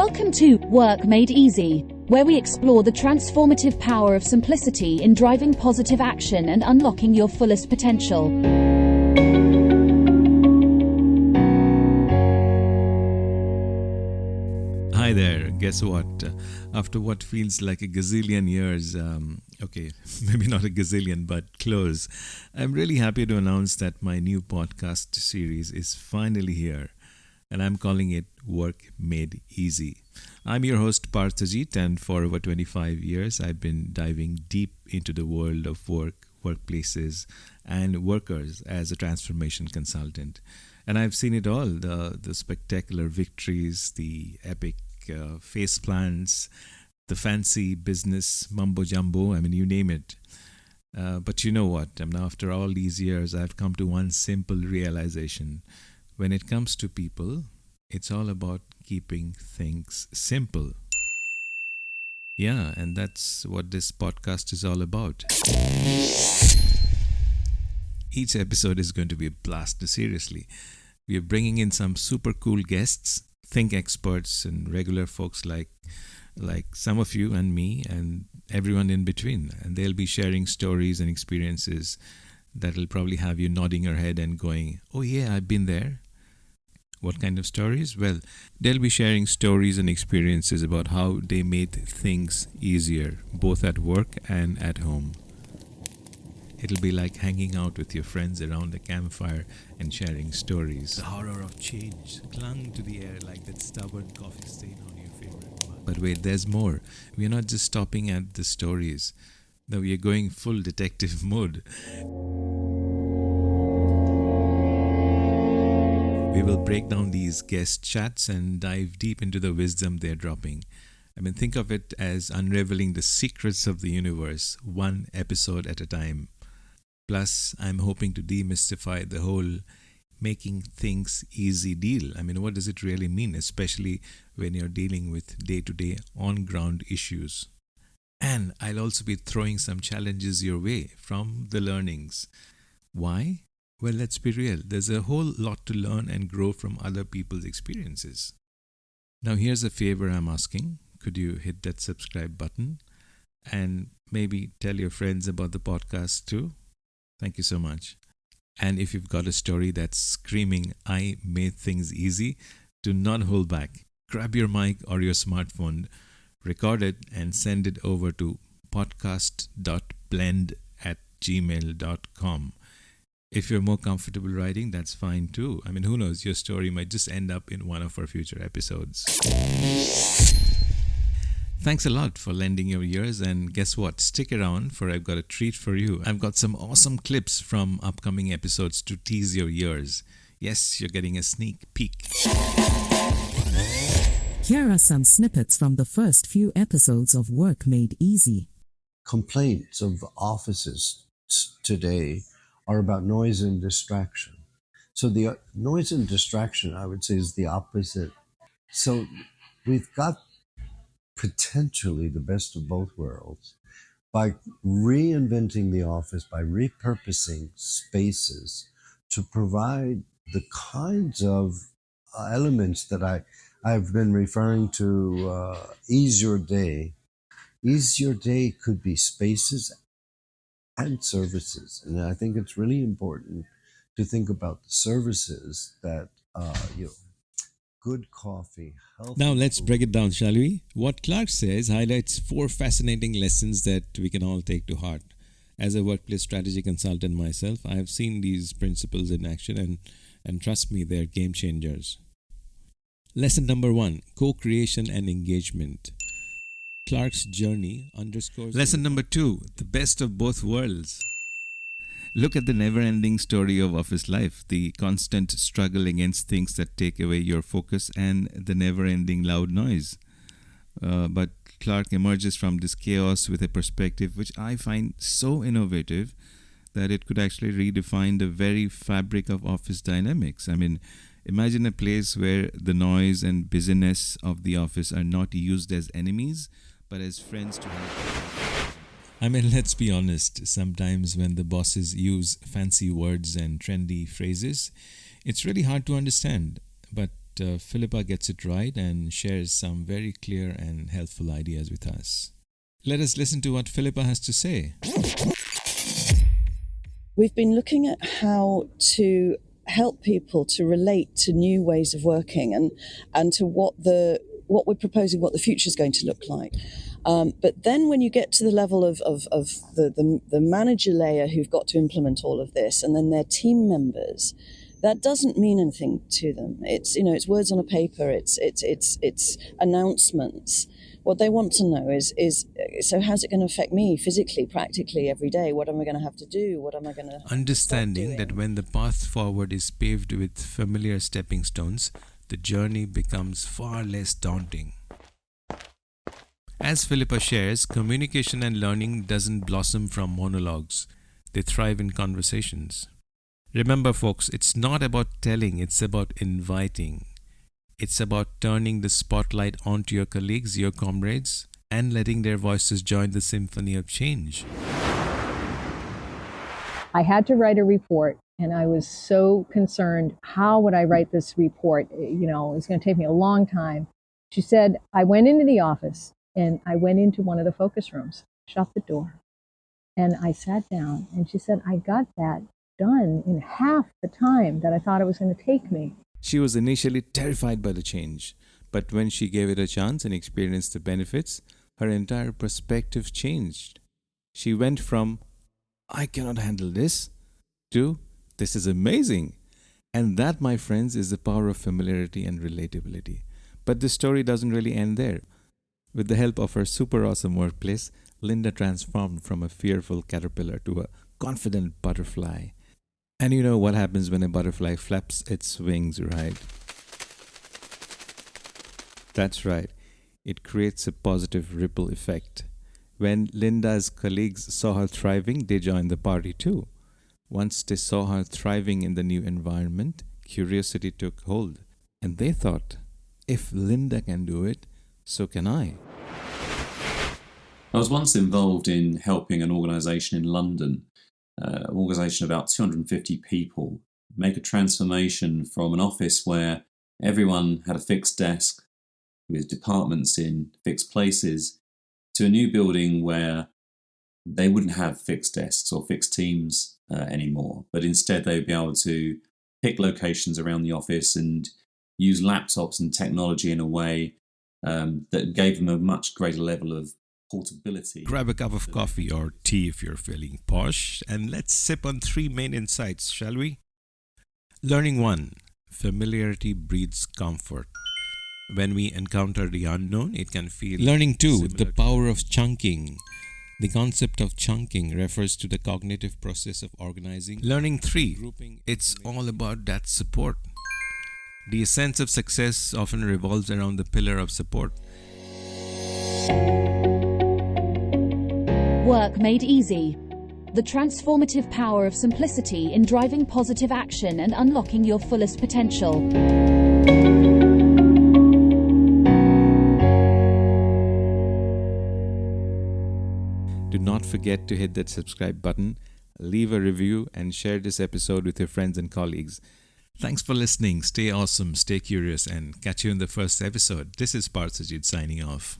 Welcome to Work Made Easy, where we explore the transformative power of simplicity in driving positive action and unlocking your fullest potential. Hi there, guess what? After what feels like a gazillion years, maybe not a gazillion, but close, I'm really happy to announce that my new podcast series is finally here, and I'm calling it Work Made Easy. I'm your host Parthajeet, and for over 25 years, I've been diving deep into the world of work, workplaces, and workers as a transformation consultant. And I've seen it all, the spectacular victories, the epic face plants, the fancy business mumbo-jumbo, you name it. But you know what? After all these years, I've come to one simple realization. When it comes to people, it's all about keeping things simple. Yeah, and that's what this podcast is all about. Each episode is going to be a blast, seriously. We are bringing in some super cool guests, think experts and regular folks like some of you and me and everyone in between. And they'll be sharing stories and experiences that'll probably have you nodding your head and going, oh yeah, I've been there. What kind of stories? Well, they'll be sharing stories and experiences about how they made things easier, both at work and at home. It'll be like hanging out with your friends around a campfire and sharing stories. The horror of change clung to the air like that stubborn coffee stain on your favorite mug. But wait, there's more. We're not just stopping at the stories. No, we are going full detective mode. We will break down these guest chats and dive deep into the wisdom they're dropping. Think of it as unraveling the secrets of the universe, one episode at a time. Plus, I'm hoping to demystify the whole making things easy deal. What does it really mean, especially when you're dealing with day-to-day on-ground issues? And I'll also be throwing some challenges your way from the learnings. Why? Well, let's be real. There's a whole lot to learn and grow from other people's experiences. Now, here's a favor I'm asking. Could you hit that subscribe button? And maybe tell your friends about the podcast too? Thank you so much. And if you've got a story that's screaming, I made things easy, do not hold back. Grab your mic or your smartphone, record it and send it over to podcast.blend at gmail.com. If you're more comfortable writing, that's fine too. Who knows, your story might just end up in one of our future episodes. Thanks a lot for lending your ears, and guess what? Stick around, for I've got a treat for you. I've got some awesome clips from upcoming episodes to tease your ears. Yes, you're getting a sneak peek. Here are some snippets from the first few episodes of Work Made Easy. Complaints of offices today are about noise and distraction. So the noise and distraction, I would say, is the opposite. So we've got potentially the best of both worlds by reinventing the office, by repurposing spaces to provide the kinds of elements that I've been referring to. Ease your day. Ease your day could be spaces and services. And I think it's really important to think about the services that, good coffee, healthy Now let's food. break it down, shall we? What Clark says highlights 4 fascinating lessons that we can all take to heart. As a workplace strategy consultant myself, I have seen these principles in action and trust me, they're game changers. Lesson number 1, co-creation and engagement. Clark's journey underscores... Lesson number 2, the best of both worlds. Look at the never-ending story of office life, the constant struggle against things that take away your focus and the never-ending loud noise. But Clark emerges from this chaos with a perspective which I find so innovative that it could actually redefine the very fabric of office dynamics. Imagine a place where the noise and busyness of the office are not used as enemies, but as friends to help. Let's be honest, sometimes when the bosses use fancy words and trendy phrases, it's really hard to understand. But Philippa gets it right and shares some very clear and helpful ideas with us. Let us listen to what Philippa has to say. We've been looking at how to help people to relate to new ways of working and to what we're proposing, what the future is going to look like. But then when you get to the level of the manager layer who've got to implement all of this, and then their team members, that doesn't mean anything to them. It's words on a paper. It's announcements. What they want to know is so how's it going to affect me physically, practically, every day? What am I going to have to do? What am I going to Understanding that when the path forward is paved with familiar stepping stones, the journey becomes far less daunting. As Philippa shares, communication and learning doesn't blossom from monologues. They thrive in conversations. Remember, folks, it's not about telling, it's about inviting. It's about turning the spotlight onto your colleagues, your comrades, and letting their voices join the symphony of change. I had to write a report, and I was so concerned, how would I write this report? It's going to take me a long time. She said, I went into the office, and I went into one of the focus rooms, shut the door, and I sat down, and she said, I got that done in half the time that I thought it was going to take me. She was initially terrified by the change, but when she gave it a chance and experienced the benefits, her entire perspective changed. She went from, I cannot handle this, to, this is amazing. And that, my friends, is the power of familiarity and relatability. But the story doesn't really end there. With the help of her super awesome workplace, Linda transformed from a fearful caterpillar to a confident butterfly. And you know what happens when a butterfly flaps its wings, right? That's right. It creates a positive ripple effect. When Linda's colleagues saw her thriving, they joined the party too. Once they saw her thriving in the new environment, curiosity took hold. And they thought, if Linda can do it, so can I. I was once involved in helping an organisation in London, an organisation of about 250 people, make a transformation from an office where everyone had a fixed desk with departments in fixed places to a new building where they wouldn't have fixed desks or fixed teams anymore, but instead they would be able to pick locations around the office and use laptops and technology in a way that gave them a much greater level of portability. Grab a cup of coffee or tea if you're feeling posh, and let's sip on 3 main insights, shall we? Learning 1. Familiarity breeds comfort. When we encounter the unknown, it can feel... Learning 2. The power of chunking. The concept of chunking refers to the cognitive process of organizing. Learning 3. It's all about that support. The essence of success often revolves around the pillar of support. Work made easy. The transformative power of simplicity in driving positive action and unlocking your fullest potential. Do not forget to hit that subscribe button, leave a review, and share this episode with your friends and colleagues. Thanks for listening. Stay awesome, stay curious, and catch you in the first episode. This is Parthajeet signing off.